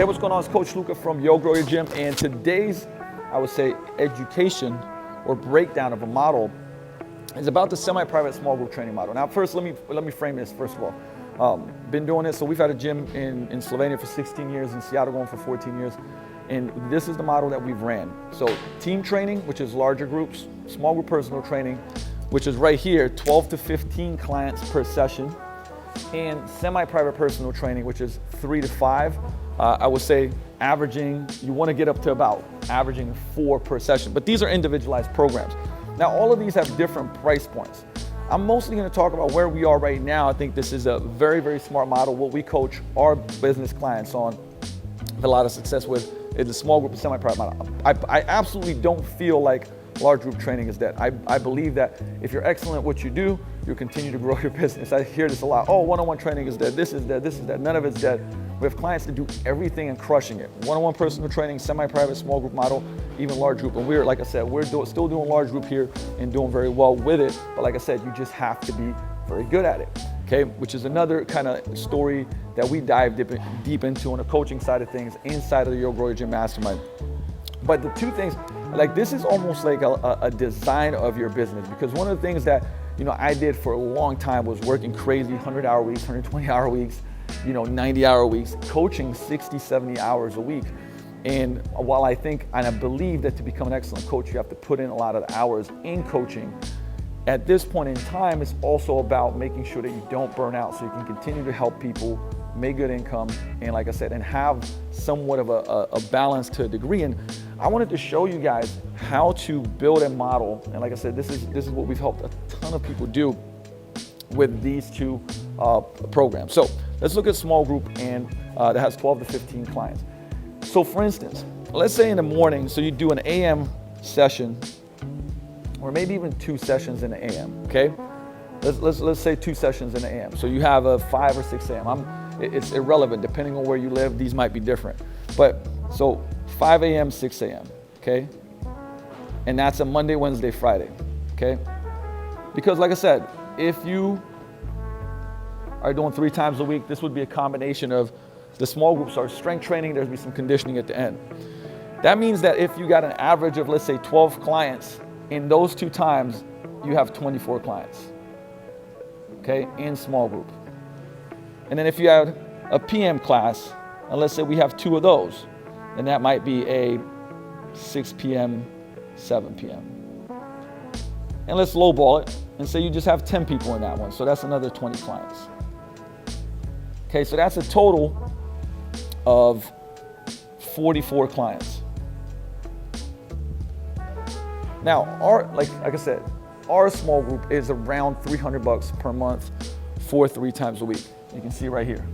Hey, what's going on? It's Coach Luka from Yo Grow Your Gym, and today's, I would say, education or breakdown of a model is about the semi-private small group training model. Now, first, let me frame this. First of all, been doing this. So we've had a gym in Slovenia for 16 years, in Seattle going for 14 years, and this is the model that we've ran. So team training, which is larger groups, small group personal training, which is right here, 12 to 15 clients per session, and semi-private personal training, which is 3 to 5. I would say averaging, you want to get up to about averaging 4 per session, but these are individualized programs. Now, all of these have different price points. I'm mostly going to talk about where we are right now. I think this is a very, very smart model. What we coach our business clients on, have a lot of success with, is a small group and semi-private model. I absolutely don't feel like large group training is dead. I believe that if you're excellent at what you do, you'll continue to grow your business. I hear this a lot. Oh, one-on-one training is dead. This is dead. This is dead. None of it's dead. We have clients that do everything and crushing it. One-on-one personal training, semi-private, small group model, even large group. And we're, like I said, we're still doing large group here and doing very well with it. But like I said, you just have to be very good at it. Okay, which is another kind of story that we dive deep into on the coaching side of things inside of the Yo Grow Your Gym Mastermind. But the two things, like this is almost like a design of your business, because one of the things that I did for a long time was working crazy 100-hour weeks, 120-hour weeks, 90-hour weeks, coaching 60, 70 hours a week. And while I think and I believe that to become an excellent coach, you have to put in a lot of the hours in coaching, at this point in time, it's also about making sure that you don't burn out so you can continue to help people, make good income, and like I said, and have somewhat of a balance to a degree. And I wanted to show you guys how to build a model. And like I said, this is what we've helped a ton of people do with these two programs. So let's look at small group and that has 12 to 15 clients. So for instance, let's say in the morning, so you do an AM session, or maybe even 2 sessions in the AM, okay? Let's say 2 sessions in the AM. So you have a 5 or 6 AM. It's irrelevant, depending on where you live, these might be different. But so 5 AM, 6 AM, okay? And that's a Monday, Wednesday, Friday, okay? Because like I said, if you are doing 3 times a week, this would be a combination of the small groups are strength training, there'll be some conditioning at the end. That means that if you got an average of, let's say, 12 clients, in those 2 times, you have 24 clients, okay, in small group. And then if you have a PM class, and let's say we have 2 of those, then that might be a 6 p.m., 7 p.m. And let's lowball it and say you just have 10 people in that one, so that's another 20 clients. Okay, so that's a total of 44 clients. Now, like I said, our small group is around $300 per month for 3 times a week. You can see right here.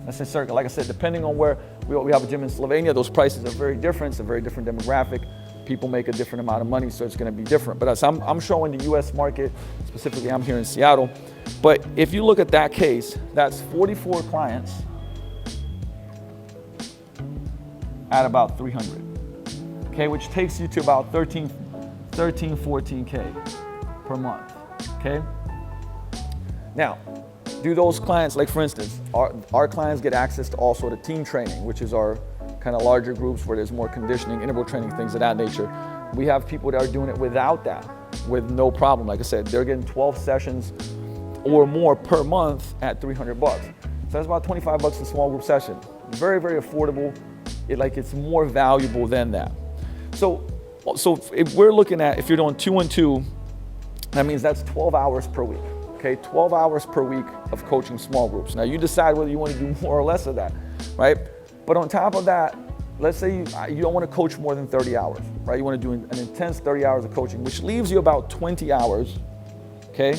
That's in circle. Like I said, depending on where we have a gym in Slovenia, those prices are very different. It's a very different demographic. People make a different amount of money, so it's going to be different. But as I'm showing the U.S. market, specifically I'm here in Seattle. But if you look at that case, that's 44 clients at about 300, okay, which takes you to about 13, 14K per month, okay? Now, do those clients, like for instance, our clients get access to also the team training, which is our kind of larger groups where there's more conditioning, interval training, things of that nature. We have people that are doing it without that, with no problem. Like I said, they're getting 12 sessions or more per month at $300. So that's about $25 a small group session. Very, very affordable. It's more valuable than that. So if we're looking at, if you're doing 2 and 2, that means that's 12 hours per week. Okay, 12 hours per week of coaching small groups. Now you decide whether you want to do more or less of that, right? But on top of that, let's say you don't want to coach more than 30 hours, right? You want to do an intense 30 hours of coaching, which leaves you about 20 hours, okay,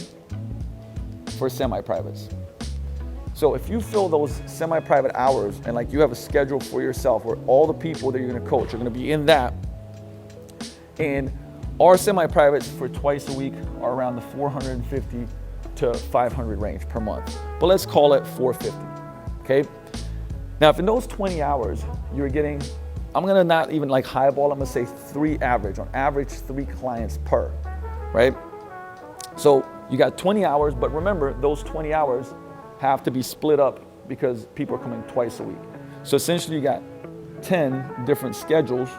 for semi-privates. So if you fill those semi-private hours and like you have a schedule for yourself where all the people that you're going to coach are going to be in that, and our semi-privates for twice a week are around the 450 to 500 range per month. But let's call it 450, okay? Now, if in those 20 hours, you're getting, I'm gonna not even like highball, I'm gonna say 3 average, on average 3 clients per, right? So you got 20 hours, but remember, those 20 hours have to be split up because people are coming twice a week. So essentially you got 10 different schedules,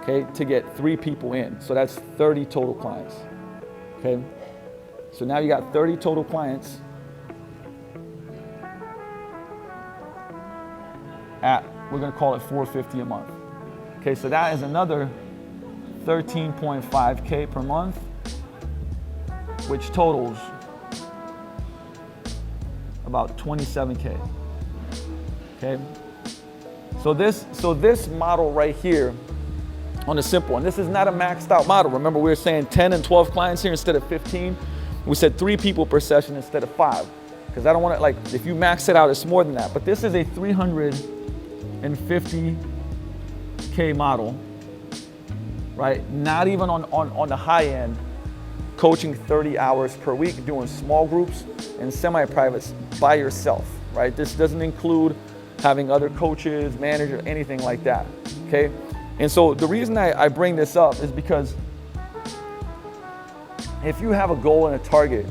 okay, to get 3 people in. So that's 30 total clients, okay? So now you got 30 total clients at, we're gonna call it $450 a month. Okay, so that is another 13.5K per month, which totals about 27K. Okay, so this model right here on the simple, and this is not a maxed out model. Remember, we were saying 10 and 12 clients here instead of 15. We said 3 people per session instead of 5, because I don't want to, like, if you max it out, it's more than that. But this is a 350K model, right? Not even on the high end, coaching 30 hours per week, doing small groups and semi-privates by yourself, right? This doesn't include having other coaches, managers, anything like that, okay? And so the reason I bring this up is because if you have a goal and a target,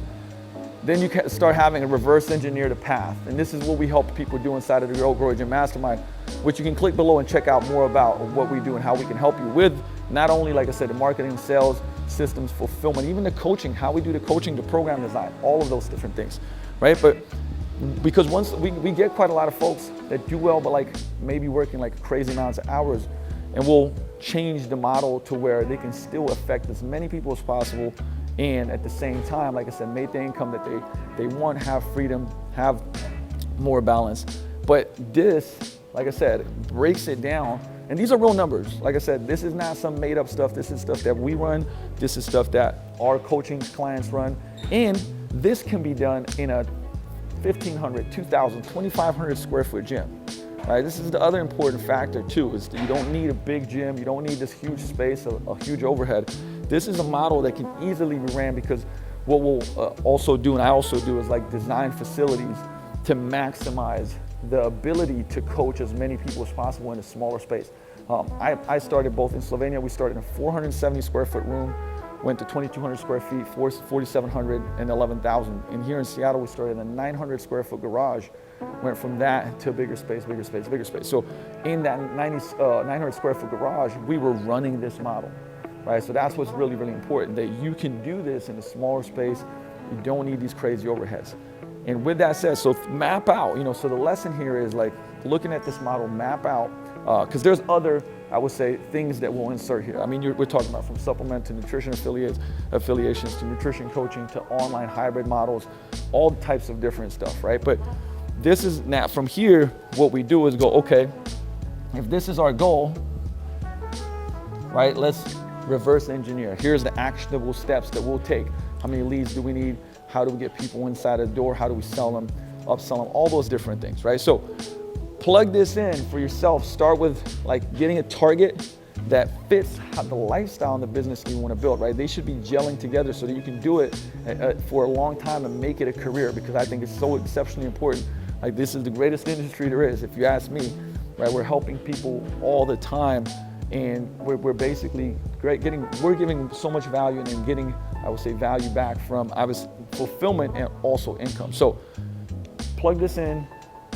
then you can start having a reverse engineer the path. And this is what we help people do inside of the Grow Your Gym Mastermind, which you can click below and check out more about what we do and how we can help you with not only, like I said, the marketing, sales, systems, fulfillment, even the coaching, how we do the coaching, the program design, all of those different things, right? But because once we get quite a lot of folks that do well, but like maybe working like crazy amounts of hours, and we'll change the model to where they can still affect as many people as possible, and at the same time, like I said, make the income that they want, have freedom, have more balance. But this, like I said, breaks it down. And these are real numbers. Like I said, this is not some made up stuff. This is stuff that we run. This is stuff that our coaching clients run. And this can be done in a 1,500, 2,000, 2,500 square foot gym. Right? This is the other important factor too, is that you don't need a big gym. You don't need this huge space, a huge overhead. This is a model that can easily be ran, because what we'll also do, and I also do, is like design facilities to maximize the ability to coach as many people as possible in a smaller space. I started both in Slovenia. We started in a 470 square foot room, went to 2,200 square feet, 4,700, and 11,000. And here in Seattle, we started in a 900 square foot garage, went from that to bigger space, bigger space, bigger space. So in that 900 square foot garage, we were running this model, right? So that's what's really, really important, that you can do this in a smaller space. You don't need these crazy overheads. And with that said, so map out, so the lesson here is like looking at this model, map out, because there's other, I would say, things that we'll insert here. I mean, we're talking about from supplement to nutrition affiliations to nutrition coaching to online hybrid models, all types of different stuff, right? But this is now, from here, what we do is go, okay, if this is our goal, right, let's reverse engineer. Here's the actionable steps that we'll take. How many leads do we need? How do we get people inside the door? How do we sell them, upsell them, all those different things, right? So plug this in for yourself. Start with like getting a target that fits the lifestyle and the business you want to build, right? They should be gelling together so that you can do it for a long time and make it a career, because I think it's so exceptionally important. Like, this is the greatest industry there is, if you ask me, right? We're helping people all the time, and we're basically we're giving so much value and getting, I would say, value back from fulfillment and also income. So plug this in,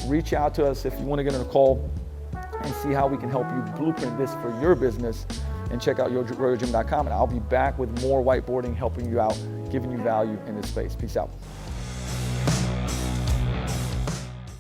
reach out to us if you want to get on a call and see how we can help you blueprint this for your business, and check out growyourgym.com, and I'll be back with more whiteboarding, helping you out, giving you value in this space. Peace out.